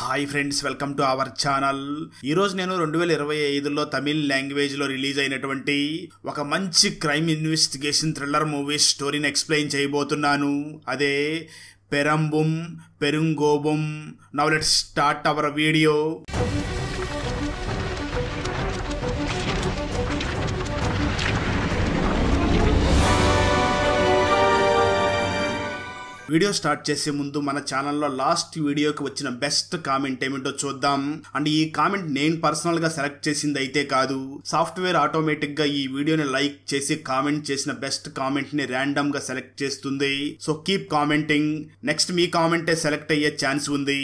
Hi friends, welcome to our channel. ఈరోజు నేను 2025లో తమిళ్ లాంగ్వేజ్లో రిలీజ్ అయినటువంటి ఒక మంచి క్రైమ్ ఇన్వెస్టిగేషన్ థ్రిల్లర్ మూవీ స్టోరీని ఎక్స్ప్లెయిన్ చేయబోతున్నాను. అదే Perumbum Perungobum. Now let's start our video. Video start చేసే ముందు మన ఛానల్లో లాస్ట్ వీడియోకి వచ్చిన బెస్ట్ కామెంట్ ఏమిటో చూద్దాం. అండ్ ఈ కామెంట్ నేను పర్సనల్గా సెలెక్ట్ చేసింది అయితే కాదు, సాఫ్ట్వేర్ ఆటోమేటిక్గా ఈ వీడియోని లైక్ చేసి కామెంట్ చేసిన బెస్ట్ కామెంట్ని ర్యాండమ్గా సెలెక్ట్ చేస్తుంది. So keep commenting. నెక్స్ట్ మీ కామెంటే సెలెక్ట్ అయ్యే ఛాన్స్ ఉంది.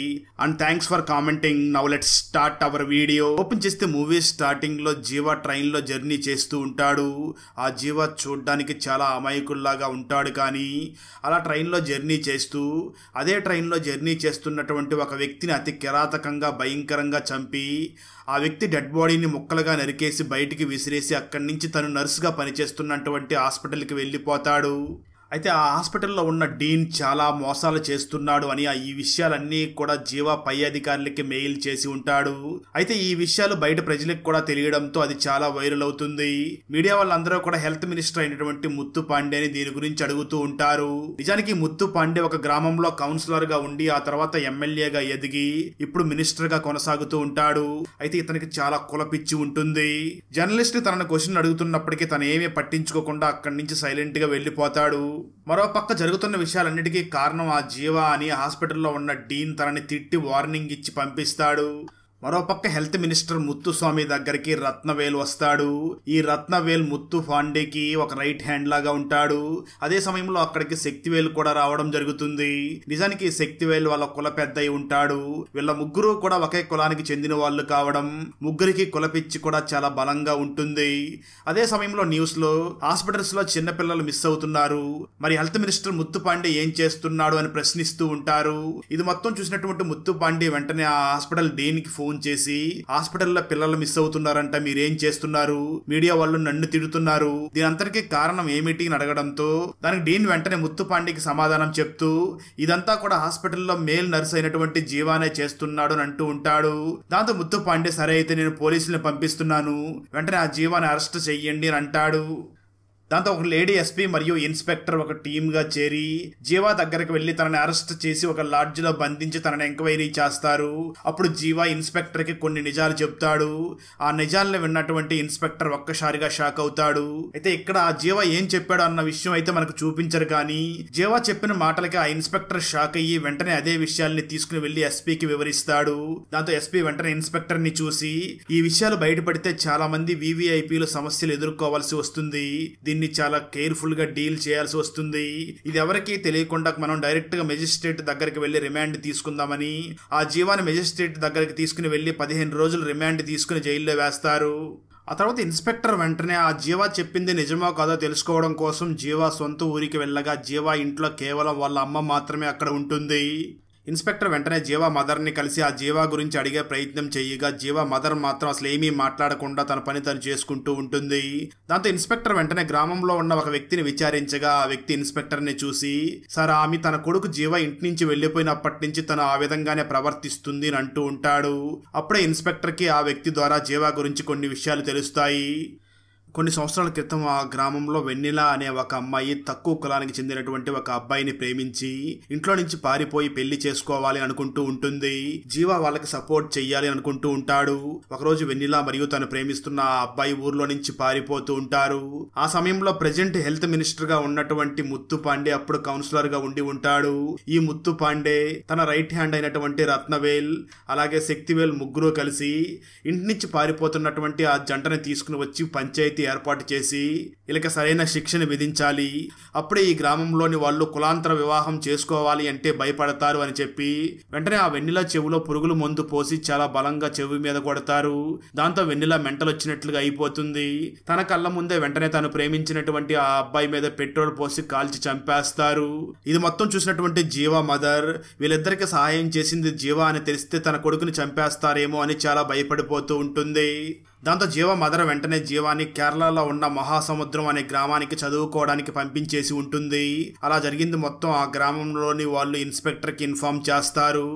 And thanks for commenting. Now let's start our video. Open చేస్తే మూవీ స్టార్టింగ్లో జీవా ట్రైన్లో జర్నీ చేస్తూ ఉంటాడు. ఆ జీవా చూడ్డానికి చాలా అమాయకుల్లాగా ఉంటాడు, కానీ అలా ట్రైన్లో జర్నీ చేస్తూ అదే ట్రైన్లో జర్నీ చేస్తున్నటువంటి ఒక వ్యక్తిని అతి కిరాతకంగా భయంకరంగా చంపి ఆ వ్యక్తి డెడ్ బాడీని ముక్కలుగా నరికేసి బయటికి విసిరేసి అక్కడి నుంచి తను నర్సుగా పనిచేస్తున్నటువంటి హాస్పిటల్కి వెళ్ళిపోతాడు. అయితే ఆ హాస్పిటల్లో ఉన్న డీన్ చాలా మోసాలు చేస్తున్నాడు అని ఈ విషయాలన్నీ కూడా జీవా పై అధికారులకి మెయిల్ చేసి ఉంటాడు. అయితే ఈ విషయాలు బయట ప్రజలకు కూడా తెలియడంతో అది చాలా వైరల్ అవుతుంది. మీడియా వాళ్ళందరూ కూడా హెల్త్ మినిస్టర్ అయినటువంటి ముత్తు పాండేని దీని గురించి అడుగుతూ ఉంటారు. నిజానికి ముత్తు పాండే ఒక గ్రామంలో కౌన్సిలర్ గా ఉండి ఆ తర్వాత ఎమ్మెల్యేగా ఎదిగి ఇప్పుడు మినిస్టర్ గా కొనసాగుతూ ఉంటాడు. అయితే ఇతనికి చాలా కులపిచ్చి ఉంటుంది. జర్నలిస్ట్ తనను క్వశ్చన్ అడుగుతున్నప్పటికీ తను ఏమీ పట్టించుకోకుండా అక్కడి నుంచి సైలెంట్ గా వెళ్ళిపోతాడు. మరో పక్క జరుగుతున్న విషయాలన్నిటికీ కారణం ఆ జీవా అని హాస్పిటల్లో ఉన్న డీన్ తనని తిట్టి వార్నింగ్ ఇచ్చి పంపిస్తాడు. మరోపక్క హెల్త్ మినిస్టర్ ముత్తుస్వామి దగ్గరికి రత్నవేల్ వస్తాడు. ఈ రత్నవేల్ ముత్తు పాండేకి ఒక రైట్ హ్యాండ్ లాగా ఉంటాడు. అదే సమయంలో అక్కడికి శక్తివేల్ కూడా రావడం జరుగుతుంది. నిజానికి శక్తివేల్ వాళ్ళ కుల పెద్ద అయి ఉంటాడు. వీళ్ళ ముగ్గురు కూడా ఒకే కులానికి చెందిన వాళ్ళు కావడం ముగ్గురికి కులపిచ్చి కూడా చాలా బలంగా ఉంటుంది. అదే సమయంలో న్యూస్ లో హాస్పిటల్స్ లో చిన్నపిల్లలు మిస్ అవుతున్నారు, మరి హెల్త్ మినిస్టర్ ముత్తు పాండే ఏం చేస్తున్నాడు అని ప్రశ్నిస్తూ ఉంటారు. ఇది మొత్తం చూసినటువంటి ముత్తు పాండే వెంటనే ఆ హాస్పిటల్ డీన్ కి ఫోన్ చేసి హాస్పిటల్లో పిల్లలు మిస్ అవుతున్నారంట, మీరేం చేస్తున్నారు, మీడియా వాళ్ళు నన్ను తిడుతున్నారు, దీని అంతటికీ కారణం ఏమిటి అని అడగడంతో దానికి డీన్ వెంటనే ముత్తు పాండేకి సమాధానం చెప్తూ ఇదంతా కూడా హాస్పిటల్లో మేల్ నర్స్ అయినటువంటి జీవానే చేస్తున్నాడు అని అంటూ ఉంటాడు. దాంతో ముత్తు పాండే సరే అయితే నేను పోలీసులను పంపిస్తున్నాను, వెంటనే ఆ జీవాని అరెస్ట్ చెయ్యండి అని అంటాడు. దాంతో ఒక లేడీ ఎస్పీ మరియు ఇన్స్పెక్టర్ ఒక టీమ్గా చేరి జీవా దగ్గరకు వెళ్లి తనని అరెస్ట్ చేసి ఒక లాడ్జ్లో బంధించి తనని ఎంక్వైరీ చేస్తారు. అప్పుడు జీవా ఇన్స్పెక్టర్కి కొన్ని నిజాలు చెప్తాడు. ఆ నిజాలను విన్నటువంటి ఇన్స్పెక్టర్ ఒక్కసారిగా షాక్ అవుతాడు. అయితే ఇక్కడ ఆ జీవా ఏం చెప్పాడు అన్న విషయం అయితే మనకు చూపించరు, కానీ జీవా చెప్పిన మాటలకి ఆ ఇన్స్పెక్టర్ షాక్ అయ్యి వెంటనే అదే విషయాల్ని తీసుకుని వెళ్లి ఎస్పీకి వివరిస్తాడు. దాంతో ఎస్పీ వెంటనే ఇన్స్పెక్టర్ ని చూసి ఈ విషయాలు బయటపడితే చాలా మంది వివిఐపీలు సమస్యలు ఎదుర్కోవాల్సి వస్తుంది, దీన్ని చాలా కేర్ఫుల్ గా డీల్ చేయాల్సి వస్తుంది, ఇది ఎవరికీ తెలియకుండా మనం డైరెక్ట్ గా మెజిస్ట్రేట్ దగ్గరికి వెళ్లి రిమాండ్ తీసుకుందామని ఆ జీవాని మెజిస్ట్రేట్ దగ్గరికి తీసుకుని వెళ్లి 15 రోజులు రిమాండ్ తీసుకుని జైల్లో వేస్తారు. ఆ తర్వాత ఇన్స్పెక్టర్ వెంటనే ఆ జీవా చెప్పింది నిజమో కాదో తెలుసుకోవడం కోసం జీవా సొంత ఊరికి వెళ్ళగా జీవా ఇంట్లో కేవలం వాళ్ళ అమ్మ మాత్రమే అక్కడ ఉంటుంది. ఇన్స్పెక్టర్ వెంటనే జీవా మదర్ని కలిసి ఆ జీవా గురించి అడిగే ప్రయత్నం చేయగా జీవా మదర్ మాత్రం అసలు ఏమీ మాట్లాడకుండా తన పని తను చేసుకుంటూ ఉంటుంది. దాంతో ఇన్స్పెక్టర్ వెంటనే గ్రామంలో ఉన్న ఒక వ్యక్తిని విచారించగా ఆ వ్యక్తి ఇన్స్పెక్టర్ని చూసి సార్ ఆమె తన కొడుకు జీవా ఇంటి నుంచి వెళ్లిపోయినప్పటి నుంచి తను ఆ విధంగానే ప్రవర్తిస్తుంది అని అంటూ ఉంటాడు. అప్పుడే ఇన్స్పెక్టర్కి ఆ వ్యక్తి ద్వారా జీవా గురించి కొన్ని విషయాలు తెలుస్తాయి. కొన్ని సంవత్సరాల క్రితం ఆ గ్రామంలో వెన్నెల అనే ఒక అమ్మాయి తక్కువ కులానికి చెందినటువంటి ఒక అబ్బాయిని ప్రేమించి ఇంట్లో నుంచి పారిపోయి పెళ్లి చేసుకోవాలి అనుకుంటూ ఉంటుంది. జీవా వాళ్ళకి సపోర్ట్ చెయ్యాలి అనుకుంటూ ఉంటాడు. ఒకరోజు వెన్నెల మరియు తను ప్రేమిస్తున్న ఆ అబ్బాయి ఊర్లో నుంచి పారిపోతూ ఉంటారు. ఆ సమయంలో ప్రెజెంట్ హెల్త్ మినిస్టర్ గా ఉన్నటువంటి ముత్తు పాండే అప్పుడు కౌన్సిలర్ గా ఉండి ఉంటాడు. ఈ ముత్తు పాండే తన రైట్ హ్యాండ్ అయినటువంటి రత్నవేల్ అలాగే శక్తివేల్ ముగ్గురు కలిసి ఇంటి నుంచి పారిపోతున్నటువంటి ఆ జంటని తీసుకుని వచ్చి పంచాయతీ ఏర్పాటు చేసి వీళ్ళకి సరైన శిక్షను విధించాలి, అప్పుడే ఈ గ్రామంలోని వాళ్ళు కులాంతర వివాహం చేసుకోవాలి అంటే భయపడతారు అని చెప్పి వెంటనే ఆ వెన్నెల చెవిలో పురుగుల మందు పోసి చాలా బలంగా చెవి మీద కొడతారు. దాంతో వెన్నెల మెంటల్ వచ్చినట్లుగా అయిపోతుంది. తన కళ్ళ ముందే వెంటనే తను ప్రేమించినటువంటి ఆ అబ్బాయి మీద పెట్రోల్ పోసి కాల్చి చంపేస్తారు. ఇది మొత్తం చూసినటువంటి జీవా మదర్ వీళ్ళిద్దరికి సహాయం చేసింది జీవా అని తెలిస్తే తన కొడుకుని చంపేస్తారేమో అని చాలా భయపడిపోతూ ఉంటుంది. దాంతో జీవా మదర్ వెంటనే జీవాని కేరళలో ఉన్న మహాసముద్రం అనే గ్రామానికి చదువుకోవడానికి పంపించేసి ఉంటుంది. అలా జరిగింది మొత్తం ఆ గ్రామంలోని వాళ్ళు ఇన్స్పెక్టర్కి ఇన్ఫార్మ్ చేస్తారు.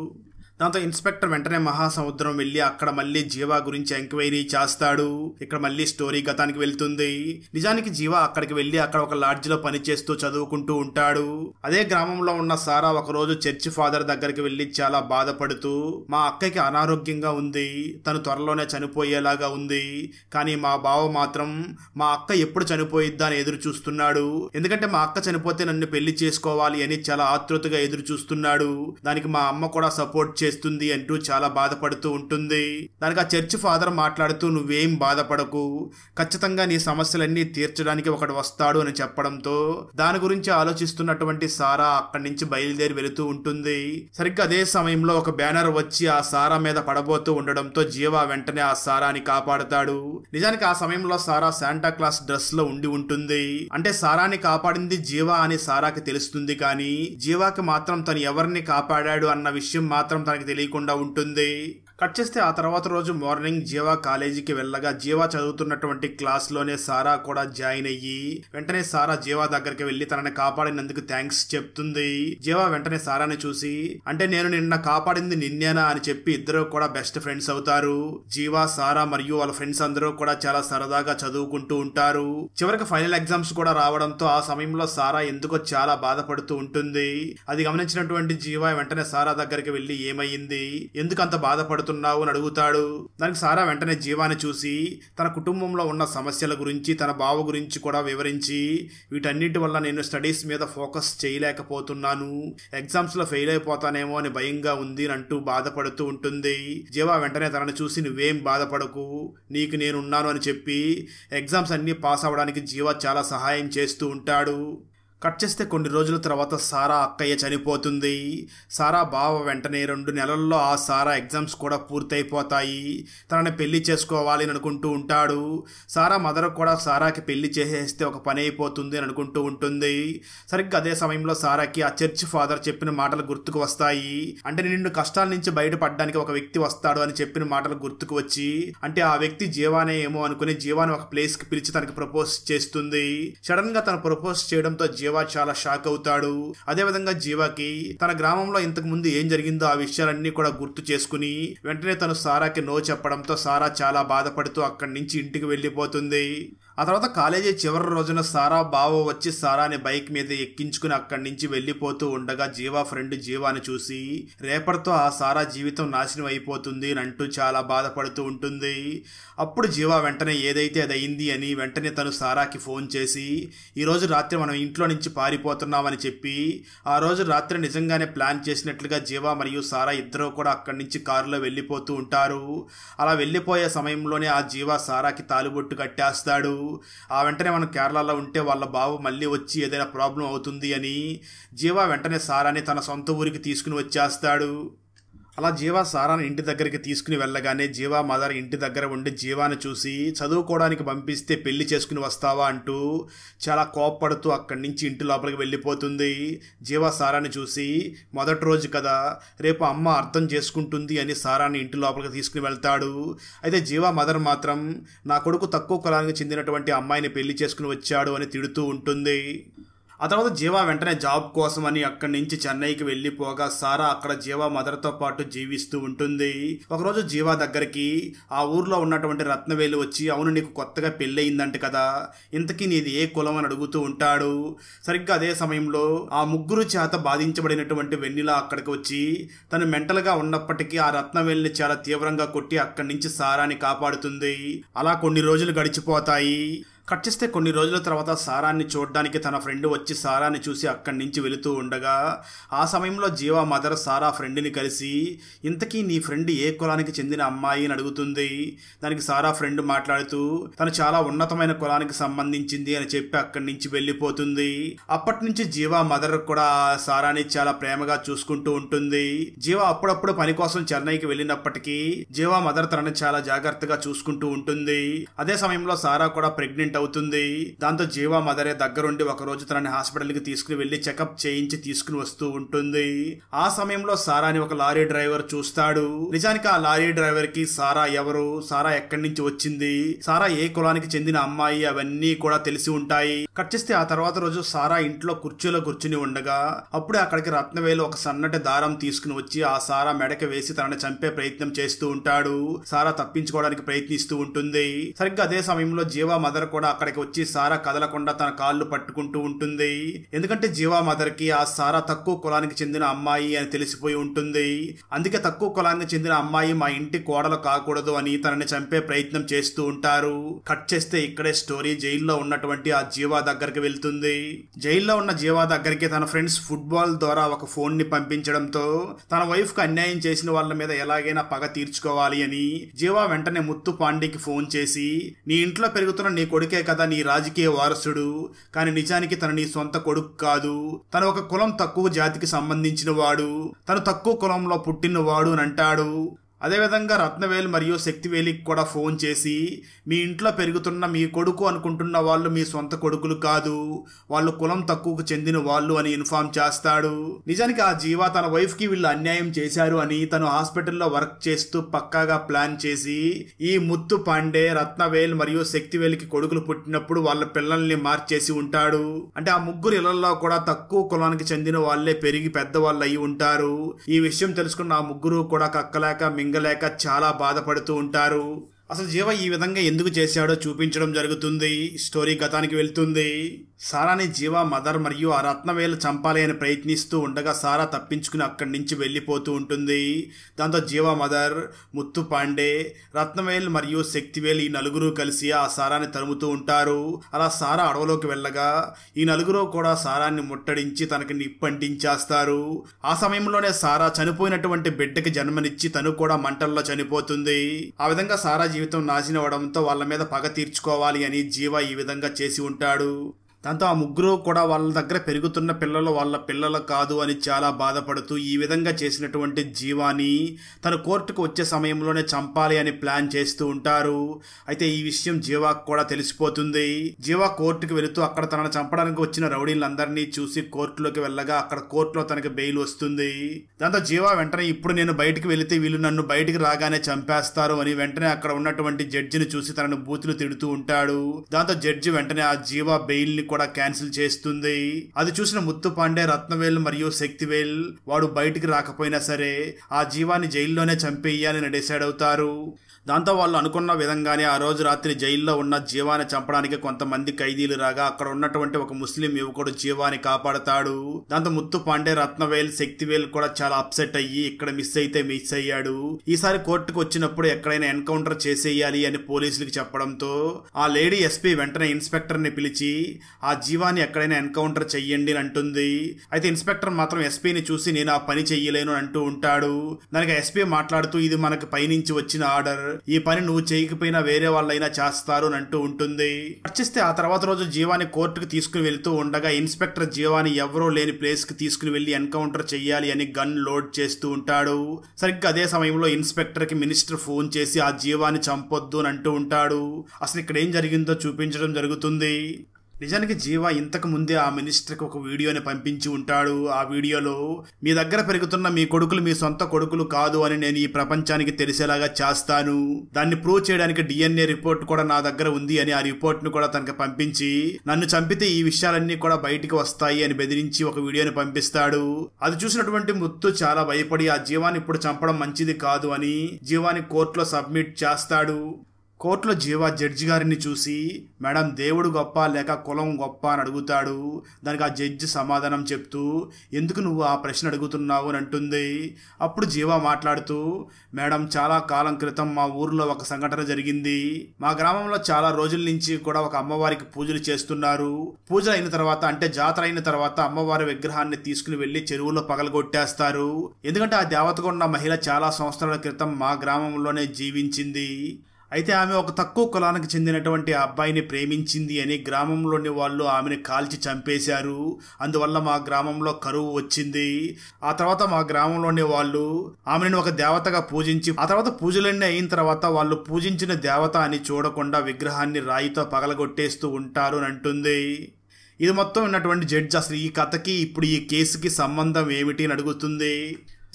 దాంతో ఇన్స్పెక్టర్ వెంటనే మహాసముద్రం వెళ్లి అక్కడ మళ్ళీ జీవా గురించి ఎంక్వైరీ చేస్తాడు. ఇక్కడ మళ్ళీ స్టోరీ గతానికి వెళ్తుంది. నిజానికి జీవా అక్కడికి వెళ్లి అక్కడ ఒక లాడ్జ్ లో పనిచేస్తూ చదువుకుంటూ ఉంటాడు. అదే గ్రామంలో ఉన్న సారా ఒక రోజు చర్చి ఫాదర్ దగ్గరికి వెళ్లి చాలా బాధపడుతూ, మా అక్కకి అనారోగ్యంగా ఉంది, తను త్వరలోనే చనిపోయేలాగా ఉంది, కానీ మా బావ మాత్రం మా అక్క ఎప్పుడు చనిపోయిద్దా అని ఎదురు చూస్తున్నాడు. ఎందుకంటే మా అక్క చనిపోతే నన్ను పెళ్లి చేసుకోవాలి అని చాలా ఆతృతగా ఎదురు చూస్తున్నాడు. దానికి మా అమ్మ కూడా సపోర్ట్ చేస్తుంది అంటూ చాలా బాధపడుతూ ఉంటుంది. దానికి ఆ చర్చి ఫాదర్ మాట్లాడుతూ, నువ్వేం బాధపడకు, ఖచ్చితంగా నీ సమస్యలన్నీ తీర్చడానికి ఒకడు వస్తాడు అని చెప్పడంతో దాని గురించి ఆలోచిస్తున్నటువంటి సారా అక్కడి నుంచి బయలుదేరి వెళుతూ ఉంటుంది. సరిగ్గా అదే సమయంలో ఒక బ్యానర్ వచ్చి ఆ సారా మీద పడబోతూ ఉండడంతో జీవా వెంటనే ఆ సారాని కాపాడుతాడు. నిజానికి ఆ సమయంలో సారా శాంటా క్లాస్ డ్రెస్ లో ఉండి ఉంటుంది. అంటే సారాని కాపాడింది జీవా అని సారాకి తెలుస్తుంది, కానీ జీవాకి మాత్రం తను ఎవరిని కాపాడాడు అన్న విషయం మాత్రం తనకి తెలియకుండా ఉంటుంది. కట్ చేస్తే ఆ తర్వాత రోజు మార్నింగ్ జీవా కాలేజీకి వెళ్ళగా జీవా చదువుతున్నటువంటి క్లాస్ లోనే సారా కూడా జాయిన్ అయ్యి వెంటనే సారా జీవా దగ్గరికి వెళ్లి తనని కాపాడినందుకు థ్యాంక్స్ చెప్తుంది. జీవా వెంటనే సారాని చూసి, అంటే నేను నిన్న కాపాడింది నిన్నేనా అని చెప్పి ఇద్దరు కూడా బెస్ట్ ఫ్రెండ్స్ అవుతారు. జీవా, సారా మరియు వాళ్ళ ఫ్రెండ్స్ అందరూ కూడా చాలా సరదాగా చదువుకుంటూ ఉంటారు. చివరికి ఫైనల్ ఎగ్జామ్స్ కూడా రావడంతో ఆ సమయంలో సారా ఎందుకో చాలా బాధపడుతూ ఉంటుంది. అది గమనించినటువంటి జీవా వెంటనే సారా దగ్గరికి వెళ్లి, ఏమయ్యింది, ఎందుకు అంత బాధపడుతున్నావు అని అడుగుతాడు. దానికి సారా వెంటనే జీవాని చూసి తన కుటుంబంలో ఉన్న సమస్యల గురించి తన బావ గురించి కూడా వివరించి, వీటన్నిటి వల్ల నేను స్టడీస్ మీద ఫోకస్ చేయలేకపోతున్నాను, ఎగ్జామ్స్ లో ఫెయిల్ అయిపోతానేమో అని భయంగా ఉంది అంటూ బాధపడుతూ ఉంటుంది. జీవా వెంటనే తనను చూసి, నువ్వేం బాధపడకు, నీకు నేనున్నాను అని చెప్పి ఎగ్జామ్స్ అన్ని పాస్ అవ్వడానికి జీవా చాలా సహాయం చేస్తూ ఉంటాడు. కట్ చేస్తే కొన్ని రోజుల తర్వాత సారా అక్కయ్య చనిపోతుంది. సారా బావ వెంటనే 2 నెలల్లో ఆ సారా ఎగ్జామ్స్ కూడా పూర్తయిపోతాయి, తనని పెళ్లి చేసుకోవాలి అని అనుకుంటూ ఉంటాడు. సారా మదర్ కూడా సారాకి పెళ్లి చేసేస్తే ఒక పని అయిపోతుంది అని అనుకుంటూ ఉంటుంది. సరిగ్గా అదే సమయంలో సారాకి ఆ చర్చ్ ఫాదర్ చెప్పిన మాటలు గుర్తుకు వస్తాయి. అంటే నిన్ను కష్టాల నుంచి బయటపడడానికి ఒక వ్యక్తి వస్తాడు అని చెప్పిన మాటలు గుర్తుకు వచ్చి, అంటే ఆ వ్యక్తి జీవానే ఏమో అనుకుని జీవాని ఒక ప్లేస్ కి పిలిచి తనకి ప్రపోజ్ చేస్తుంది. సడన్ గా తను ప్రపోజ్ చేయడంతో జీవా చాలా షాక్ అవుతాడు. అదే విధంగా జీవాకి తన గ్రామంలో ఇంతకు ముందు ఏం జరిగిందో ఆ విషయాలన్నీ కూడా గుర్తు చేసుకుని వెంటనే తను సారాకి నో చెప్పడంతో సారా చాలా బాధపడుతూ అక్కడి నుంచి ఇంటికి వెళ్ళిపోతుంది. ఆ తర్వాత కాలేజీ చివరి రోజున సారా బావ వచ్చి సారాని బైక్ మీద ఎక్కించుకుని అక్కడి నుంచి వెళ్ళిపోతూ ఉండగా జీవా ఫ్రెండ్ జీవాని చూసి, రేపటితో ఆ సారా జీవితం నాశనం అయిపోతుంది అని అంటూ చాలా బాధపడుతూ ఉంటుంది. అప్పుడు జీవా వెంటనే ఏదైతే అది అయింది అని వెంటనే తను సారాకి ఫోన్ చేసి, ఈరోజు రాత్రి మనం ఇంట్లో నుంచి పారిపోతున్నామని చెప్పి ఆ రోజు రాత్రి నిజంగానే ప్లాన్ చేసినట్లుగా జీవా మరియు సారా ఇద్దరూ కూడా అక్కడి నుంచి కారులో వెళ్ళిపోతూ ఉంటారు. అలా వెళ్ళిపోయే సమయంలోనే ఆ జీవా సారాకి తాలిబొట్టు కట్టేస్తాడు. ఆ వెంటనే మనం కేరళలో ఉంటే వాళ్ళ బావ మళ్ళీ వచ్చి ఏదైనా ప్రాబ్లం అవుతుంది అని జీవా వెంటనే సారాని తన సొంత ఊరికి తీసుకుని వచ్చేస్తాడు. అలా జీవా సారాని ఇంటి దగ్గరికి తీసుకుని వెళ్ళగానే జీవా మదర్ ఇంటి దగ్గర ఉండి జీవాని చూసి, చదువుకోవడానికి పంపిస్తే పెళ్లి చేసుకుని వస్తావా అంటూ చాలా కోప్పడుతూ అక్కడి నుంచి ఇంటి లోపలికి వెళ్ళిపోతుంది. జీవా సారాని చూసి, మొదటి రోజు కదా, రేపు అమ్మ అర్థం చేసుకుంటుంది అని సారాని ఇంటి లోపలికి తీసుకుని వెళ్తాడు. అయితే జీవా మదర్ మాత్రం నా కొడుకు తక్కువ కులానికి చెందినటువంటి అమ్మాయిని పెళ్లి చేసుకుని వచ్చాడు అని తిడుతూ ఉంటుంది. ఆ తర్వాత జీవా వెంటనే జాబ్ కోసం అని అక్కడి నుంచి చెన్నైకి వెళ్ళిపోగా సారా అక్కడ జీవా మదర్తో పాటు జీవిస్తూ ఉంటుంది. ఒకరోజు జీవా దగ్గరికి ఆ ఊర్లో ఉన్నటువంటి రత్నవేలు వచ్చి, అవును నీకు కొత్తగా పెళ్ళయిందంట కదా, ఇంతకీ నీది ఏ కులం అని అడుగుతూ ఉంటాడు. సరిగ్గా అదే సమయంలో ఆ ముగ్గురు చేత బాధించబడినటువంటి వెన్నెల అక్కడికి వచ్చి తను మెంటల్గా ఉన్నప్పటికీ ఆ రత్నవేలుని చాలా తీవ్రంగా కొట్టి అక్కడి నుంచి సారాని కాపాడుతుంది. అలా కొన్ని రోజులు గడిచిపోతాయి. కట్ చేస్తే కొన్ని రోజుల తర్వాత సారాన్ని చూడడానికి తన ఫ్రెండ్ వచ్చి సారాన్ని చూసి అక్కడి నుంచి వెళుతూ ఉండగా ఆ సమయంలో జీవా మదర్ సారా ఫ్రెండ్ని కలిసి, ఇంతకీ నీ ఫ్రెండ్ ఏ కులానికి చెందిన అమ్మాయి అని అడుగుతుంది. దానికి సారా ఫ్రెండ్ మాట్లాడుతూ తను చాలా ఉన్నతమైన కులానికి సంబంధించింది అని చెప్పి అక్కడి నుంచి వెళ్ళిపోతుంది. అప్పటి నుంచి జీవా మదర్ కూడా సారాని చాలా ప్రేమగా చూసుకుంటూ ఉంటుంది. జీవా అప్పుడప్పుడు పని కోసం చెన్నైకి వెళ్ళినప్పటికీ జీవా మదర్ తనని చాలా జాగ్రత్తగా చూసుకుంటూ ఉంటుంది. అదే సమయంలో సారా కూడా ప్రెగ్నెంట్ యాక్సిడెంట్ అవుతుంది. దాంతో జీవా మదరే దగ్గరుండి ఒక రోజు తనని హాస్పిటల్ కి తీసుకుని వెళ్లి చెకప్ చేయించి తీసుకుని వస్తూ ఉంటుంది. ఆ సమయంలో సారాని ఒక లారీ డ్రైవర్ చూస్తాడు. నిజానికి ఆ లారీ డ్రైవర్ కి సారా ఎవరు, సారా ఎక్కడి నుంచి వచ్చింది, సారా ఏ కులానికి చెందిన అమ్మాయి అవన్నీ కూడా తెలిసి ఉంటాయి. కట్ చేస్తే ఆ తర్వాత రోజు సారా ఇంట్లో కుర్చీలో కూర్చుని ఉండగా అప్పుడే అక్కడికి రత్నవేలు ఒక సన్నటి దారం తీసుకుని వచ్చి ఆ సారా మెడకి వేసి తనని చంపే ప్రయత్నం చేస్తూ ఉంటాడు. సారా తప్పించుకోవడానికి ప్రయత్నిస్తూ ఉంటుంది. సరిగ్గా అదే సమయంలో జీవా మదర్ కూడా అక్కడికి వచ్చి సారా కదలకుండా తన కాళ్ళు పట్టుకుంటూ ఉంటుంది. ఎందుకంటే జీవా మదర్ కి ఆ సారా తక్కువ కులానికి చెందిన అమ్మాయి అని తెలిసిపోయి ఉంటుంది. అందుకే తక్కువ కులానికి చెందిన అమ్మాయి మా ఇంటి కోడలు కాకూడదు అని తనని చంపే ప్రయత్నం చేస్తూ ఉంటారు. కట్ చేస్తే ఇక్కడే స్టోరీ జైల్లో ఉన్నటువంటి ఆ జీవా దగ్గరికి వెళ్తుంది. జైల్లో ఉన్న జీవా దగ్గరికి తన ఫ్రెండ్స్ ఫుట్బాల్ ద్వారా ఒక ఫోన్ ని పంపించడంతో తన వైఫ్ కు అన్యాయం చేసిన వాళ్ళ మీద ఎలాగైనా పగ తీర్చుకోవాలి అని జీవా వెంటనే ముత్తు పాండేకి ఫోన్ చేసి, నీ ఇంట్లో పెరుగుతున్న నీ కొడుకే కదా నీ రాజకీయ వారసుడు, కానీ నిజానికి తన నీ సొంత కొడుకు కాదు, తను ఒక కులం తక్కువ జాతికి సంబంధించిన వాడు, తను తక్కువ కులంలో పుట్టినవాడు అని అంటాడు. అదేవిధంగా రత్నవేల్ మరియు శక్తివేలికి కూడా ఫోన్ చేసి, మీ ఇంట్లో పెరుగుతున్న మీ కొడుకు అనుకుంటున్న వాళ్ళు మీ సొంత కొడుకులు కాదు, వాళ్ళు కులం తక్కువకు చెందిన వాళ్ళు అని ఇన్ఫార్మ్ చేస్తాడు. నిజానికి ఆ జీవా తన వైఫ్ కి వీళ్ళు అన్యాయం చేశారు అని తను హాస్పిటల్లో వర్క్ చేస్తూ పక్కాగా ప్లాన్ చేసి ఈ ముత్తు పాండే, రత్నవేల్ మరియు శక్తివేలికి కొడుకులు పుట్టినప్పుడు వాళ్ళ పిల్లల్ని మార్చేసి ఉంటాడు. అంటే ఆ ముగ్గురు ఇళ్లలో కూడా తక్కువ కులానికి చెందిన వాళ్లే పెరిగి పెద్దవాళ్ళు అయి ఉంటారు. ఈ విషయం తెలుసుకున్న ఆ ముగ్గురు కూడా కక్కలేక మింగలేక చాలా బాధపడుతూ ఉంటారు. అసలు జీవ ఈ విధంగా ఎందుకు చేశాడో చూపించడం జరుగుతుంది. స్టోరీ గతానికి వెళ్తుంది. సారాని జీవా మదర్ మరియు ఆ రత్నవేలు చంపాలి అని ప్రయత్నిస్తూ ఉండగా సారా తప్పించుకుని అక్కడి నుంచి వెళ్ళిపోతూ ఉంటుంది. దాంతో జీవా మదర్, ముత్తు పాండే, రత్నవేల్ మరియు శక్తివేల్ ఈ నలుగురు కలిసి ఆ సారాని తరుముతూ ఉంటారు. అలా సారా అడవిలోకి వెళ్ళగా ఈ నలుగురు కూడా సారాన్ని ముట్టడించి తనకి నిప్పంటించేస్తారు. ఆ సమయంలోనే సారా చనిపోయినటువంటి బిడ్డకి జన్మనిచ్చి తను కూడా మంటల్లో చనిపోతుంది. ఆ విధంగా సారా జీవితం నాశనం అవడంతో వాళ్ళ మీద పగ తీర్చుకోవాలి అని జీవా ఈ విధంగా చేసి ఉంటాడు. దాంతో ఆ ముగ్గురు కూడా వాళ్ళ దగ్గర పెరుగుతున్న పిల్లలు వాళ్ళ పిల్లలు కాదు అని చాలా బాధపడుతూ ఈ విధంగా చేసినటువంటి జీవాని తన కోర్టుకు వచ్చే సమయంలోనే చంపాలి అని ప్లాన్ చేస్తూ ఉంటారు. అయితే ఈ విషయం జీవాకు కూడా తెలిసిపోతుంది. జీవా కోర్టుకు వెళుతూ అక్కడ తనను చంపడానికి వచ్చిన రౌడీలందరినీ చూసి కోర్టులోకి వెళ్ళగా అక్కడ కోర్టులో తనకి బెయిల్ వస్తుంది. దాంతో జీవా వెంటనే ఇప్పుడు నేను బయటికి వెళితే వీళ్ళు నన్ను బయటికి రాగానే చంపేస్తారు అని వెంటనే అక్కడ ఉన్నటువంటి జడ్జిని చూసి తనను బూతులు తిడుతూ ఉంటాడు. దాంతో జడ్జి వెంటనే ఆ జీవా బెయిల్ ని కూడా క్యాన్సిల్ చేస్తుంది. అది చూసిన ముత్తు పాండే, రత్నవేల్ మరియు శక్తివేల్ వాడు బయటికి రాకపోయినా సరే ఆ జీవాన్ని జైల్లోనే చంపేయాలని డిసైడ్ అవుతారు. దాంతో వాళ్ళు అనుకున్న విధంగానే ఆ రోజు రాత్రి జైల్లో ఉన్న జీవాని చంపడానికి కొంతమంది ఖైదీలు రాగా అక్కడ ఉన్నటువంటి ఒక ముస్లిం యువకుడు జీవాని కాపాడతాడు. దాంతో ముత్తు పాండే, రత్నవేల్, శక్తివేల్ కూడా చాలా అప్సెట్ అయ్యి ఇక్కడ మిస్ అయితే మిస్ అయ్యాడు, ఈసారి కోర్టుకు వచ్చినప్పుడు ఎక్కడైనా ఎన్కౌంటర్ చేసేయాలి అని పోలీసులకు చెప్పడంతో ఆ లేడీ ఎస్పీ వెంటనే ఇన్స్పెక్టర్ ని పిలిచి ఆ జీవాన్ని ఎక్కడైనా ఎన్కౌంటర్ చెయ్యండి అని అంటుంది. అయితే ఇన్స్పెక్టర్ మాత్రం ఎస్పీని చూసి నేను ఆ పని చెయ్యలేను అంటూ ఉంటాడు. దానికి ఎస్పీ మాట్లాడుతూ ఇది మనకు పైనుంచి వచ్చిన ఆర్డర్, ఈ పని నువ్వు చేయకపోయినా వేరే వాళ్ళైనా చేస్తారు అని అంటూ ఉంటుంది. చర్చిస్తే ఆ తర్వాత రోజు జీవాని కోర్టుకు తీసుకుని వెళ్తూ ఉండగా ఇన్స్పెక్టర్ జీవాని ఎవరో లేని ప్లేస్ కి తీసుకుని వెళ్లి ఎన్కౌంటర్ చెయ్యాలి అని గన్ లోడ్ చేస్తూ ఉంటాడు. సరిగ్గా అదే సమయంలో ఇన్స్పెక్టర్ కి మినిస్టర్ ఫోన్ చేసి ఆ జీవాన్ని చంపొద్దు అని అంటూ ఉంటాడు. అసలు ఇక్కడ ఏం జరిగిందో చూపించడం జరుగుతుంది. నిజానికి జీవా ఇంతకు ముందే ఆ మినిస్టర్కి ఒక వీడియోని పంపించి ఉంటాడు. ఆ వీడియోలో మీ దగ్గర పెరుగుతున్న మీ కొడుకులు మీ సొంత కొడుకులు కాదు అని నేను ఈ ప్రపంచానికి తెలిసేలాగా చేస్తాను, దాన్ని ప్రూవ్ చేయడానికి DNA రిపోర్ట్ కూడా నా దగ్గర ఉంది అని ఆ రిపోర్ట్ ను కూడా తనకి పంపించి నన్ను చంపితే ఈ విషయాలన్నీ కూడా బయటికి వస్తాయి అని బెదిరించి ఒక వీడియోని పంపిస్తాడు. అది చూసినటువంటి ముత్తు చాలా భయపడి ఆ జీవాన్ని ఇప్పుడు చంపడం మంచిది కాదు అని జీవాని కోర్టులో సబ్మిట్ చేస్తాడు. కోర్టులో జీవా జడ్జి గారిని చూసి మేడం దేవుడు గొప్ప లేక కులం గొప్ప అని అడుగుతాడు. దానికి ఆ జడ్జి సమాధానం చెప్తూ ఎందుకు నువ్వు ఆ ప్రశ్న అడుగుతున్నావు అని అంటుంది. అప్పుడు జీవా మాట్లాడుతూ మేడం చాలా కాలం క్రితం మా ఊర్లో ఒక సంఘటన జరిగింది. మా గ్రామంలో చాలా రోజుల నుంచి కూడా ఒక అమ్మవారికి పూజలు చేస్తున్నారు. పూజలు అయిన తర్వాత అంటే జాతర అయిన తర్వాత అమ్మవారి విగ్రహాన్ని తీసుకుని వెళ్లి చెరువులో పగలగొట్టేస్తారు. ఎందుకంటే ఆ దేవతగా ఉన్న మహిళ చాలా సంవత్సరాల క్రితం మా గ్రామంలోనే జీవించింది. అయితే ఆమె ఒక తక్కువ కులానికి చెందినటువంటి అబ్బాయిని ప్రేమించింది అని గ్రామంలోని వాళ్ళు ఆమెను కాల్చి చంపేశారు. అందువల్ల మా గ్రామంలో కరువు వచ్చింది. ఆ తర్వాత మా గ్రామంలోని వాళ్ళు ఆమెను ఒక దేవతగా పూజించి ఆ తర్వాత పూజలన్నీ అయిన తర్వాత వాళ్ళు పూజించిన దేవత అని చూడకుండా విగ్రహాన్ని రాయితో పగలగొట్టేస్తూ ఉంటారు అని అంటుంది. ఇది మొత్తం ఉన్నటువంటి జడ్జి అసలు ఈ కథకి ఇప్పుడు ఈ కేసుకి సంబంధం ఏమిటి అని అడుగుతుంది.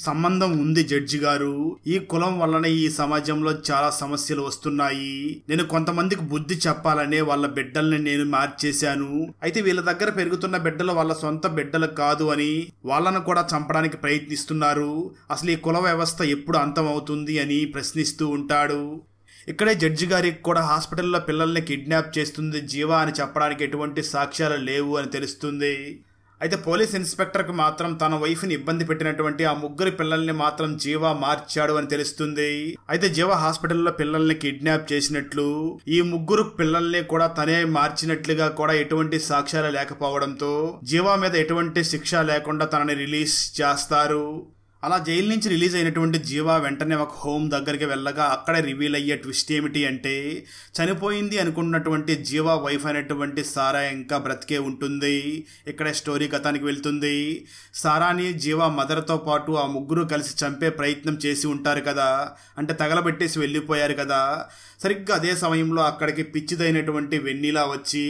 సంబంధం ఉంది జడ్జి గారు. ఈ కులం వల్లనే ఈ సమాజంలో చాలా సమస్యలు వస్తున్నాయి. నేను కొంతమందికి బుద్ధి చెప్పాలనే వాళ్ళ బిడ్డల్ని నేను మార్చేశాను. అయితే వీళ్ళ దగ్గర పెరుగుతున్న బిడ్డలు వాళ్ళ సొంత బిడ్డలు కాదు అని వాళ్ళను కూడా చంపడానికి ప్రయత్నిస్తున్నారు. అసలు ఈ కుల వ్యవస్థ ఎప్పుడు అంతం అవుతుంది అని ప్రశ్నిస్తూ ఉంటాడు. ఇక్కడే జడ్జి గారికి కూడా హాస్పిటల్లో పిల్లల్ని కిడ్నాప్ చేస్తుంది జీవా అని చెప్పడానికి ఎటువంటి సాక్ష్యాలు లేవు అని తెలుస్తుంది. అయితే పోలీస్ ఇన్స్పెక్టర్కి మాత్రం తన వైఫ్ని ఇబ్బంది పెట్టినటువంటి ఆ ముగ్గురు పిల్లల్ని మాత్రం జీవా మార్చాడు అని తెలుస్తుంది. అయితే జీవా హాస్పిటల్లో పిల్లల్ని కిడ్నాప్ చేసినట్లు ఈ ముగ్గురు పిల్లల్ని కూడా తనే మార్చినట్లుగా కూడా ఎటువంటి సాక్ష్యాలు లేకపోవడంతో జీవా మీద ఎటువంటి శిక్ష లేకుండా తనని రిలీజ్ చేస్తారు. అలా జైలు నుంచి రిలీజ్ అయినటువంటి జీవా వెంటనే ఒక హోమ్ దగ్గరికి వెళ్ళగా అక్కడే రివీల్ అయ్యే ట్విస్ట్ ఏమిటి అంటే చనిపోయింది అనుకున్నటువంటి జీవా వైఫ్ అయినటువంటి సారా ఇంకా బ్రతికే ఉంటుంది. ఇక్కడే స్టోరీ కథానికి వెళ్తుంది. సారాని జీవా మదర్తో పాటు ఆ ముగ్గురు కలిసి చంపే ప్రయత్నం చేసి ఉంటారు కదా, అంటే తగలబెట్టేసి వెళ్ళిపోయారు కదా. సరిగ్గా అదే సమయంలో అక్కడికి పిచ్చిదైనటువంటి వెన్నెలా వచ్చి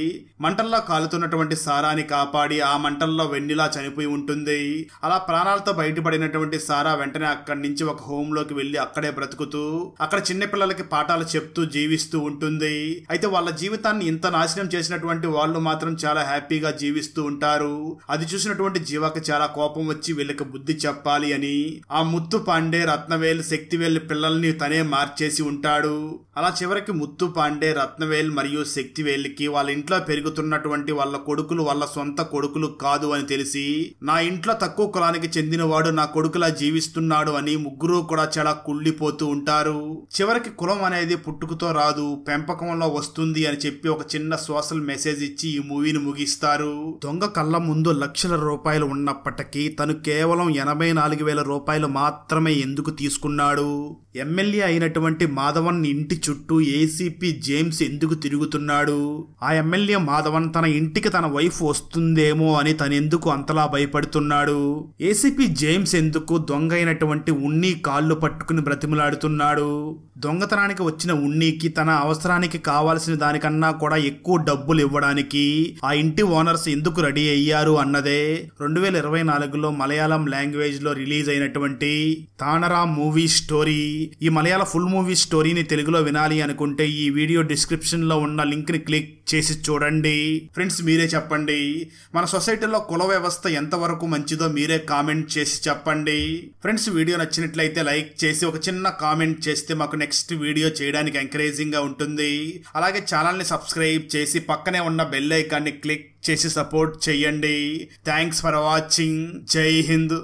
మంటల్లో కాలుతున్నటువంటి సారాని కాపాడి ఆ మంటల్లో వెన్నెలా చనిపోయి ఉంటుంది. అలా ప్రాణాలతో బయటపడినటువంటి సారా వెంటనే అక్కడి నుంచి ఒక హోమ్ లోకి వెళ్లి అక్కడే బ్రతుకుతూ అక్కడ చిన్నపిల్లలకి పాఠాలు చెప్తూ జీవిస్తూ ఉంటుంది. అయితే వాళ్ళ జీవితాన్ని ఇంత నాశనం చేసినటువంటి వాళ్ళు మాత్రం చాలా హ్యాపీగా జీవిస్తూ ఉంటారు. అది చూసినటువంటి జీవాకి చాలా కోపం వచ్చి వీళ్ళకి బుద్ధి చెప్పాలి అని ఆ ముత్తు పాండే, రత్నవేల్, శక్తివేల్ పిల్లల్ని తనే మార్చేసి ఉంటాడు. అలా చివరికి ముత్తు పాండే, రత్నవేల్ మరియు శక్తివేల్కి వాళ్ళ ఇంట్లో పెరుగుతున్నటువంటి వాళ్ళ కొడుకులు వాళ్ళ సొంత కొడుకులు కాదు అని తెలిసి నా ఇంట్లో తక్కువ కులానికి చెందినవాడు నా కొడుకులా జీవిస్తున్నాడు అని ముగ్గురు కూడా చాలా కుళ్ళిపోతూ ఉంటారు. చివరికి కులం అనేది పుట్టుకతో రాదు, పెంపకంలో వస్తుంది అని చెప్పి ఒక చిన్న సోషల్ మెసేజ్ ఇచ్చి ఈ మూవీని ముగిస్తారు. దొంగ కళ్ళ ముందు లక్షల రూపాయలు ఉన్నప్పటికీ తను కేవలం 84,000 రూపాయలు మాత్రమే ఎందుకు తీసుకున్నాడు? ఎమ్మెల్యే అయినటువంటి మాధవన్ ఇంటి చుట్టూ ఏసీపీ జేమ్స్ ఎందుకు తిరుగుతున్నాడు? ఆ ఎమ్మెల్యే మాధవన్ తన ఇంటికి తన వైఫ్ వస్తుందేమో అని తనెందుకు అంతలా భయపడుతున్నాడు? ఏసీపీ జేమ్స్ ఎందుకు దొంగ అయినటువంటి ఉన్ని కాళ్ళు పట్టుకుని బ్రతిమలాడుతున్నాడు? దొంగతనానికి వచ్చిన ఉన్నీకి తన అవసరానికి కావాల్సిన దానికన్నా కూడా ఎక్కువ డబ్బులు ఇవ్వడానికి ఆ ఇంటి ఓనర్స్ ఎందుకు రెడీ అయ్యారు అన్నదే 2024లో మలయాళం లాంగ్వేజ్ లో రిలీజ్ అయినటువంటి తానరా మూవీ స్టోరీ. ఈ మలయాళ ఫుల్ మూవీ స్టోరీని తెలుగులో వినాలి అనుకుంటే ఈ వీడియో డిస్క్రిప్షన్ లో ఉన్న లింక్ ని క్లిక్ చేసి చూడండి. ఫ్రెండ్స్ మీరే చెప్పండి, మన సొసైటీలో కుల వ్యవస్థ ఎంతవరకు మంచిదో మీరే కామెంట్ చేసి చెప్పండి. ఫ్రెండ్స్ వీడియో నచ్చినట్లయితే లైక్ చేసి ఒక చిన్న కామెంట్ చేస్తే మాకు నెక్స్ట్ వీడియో చేయడానికి ఎంకరేజింగ్ గా ఉంటుంది. అలాగే ఛానల్ ని సబ్స్క్రైబ్ చేసి పక్కనే ఉన్న బెల్ ఐకాన్ ని క్లిక్ చేసి సపోర్ట్ చేయండి. Thanks for watching. జై హింద్.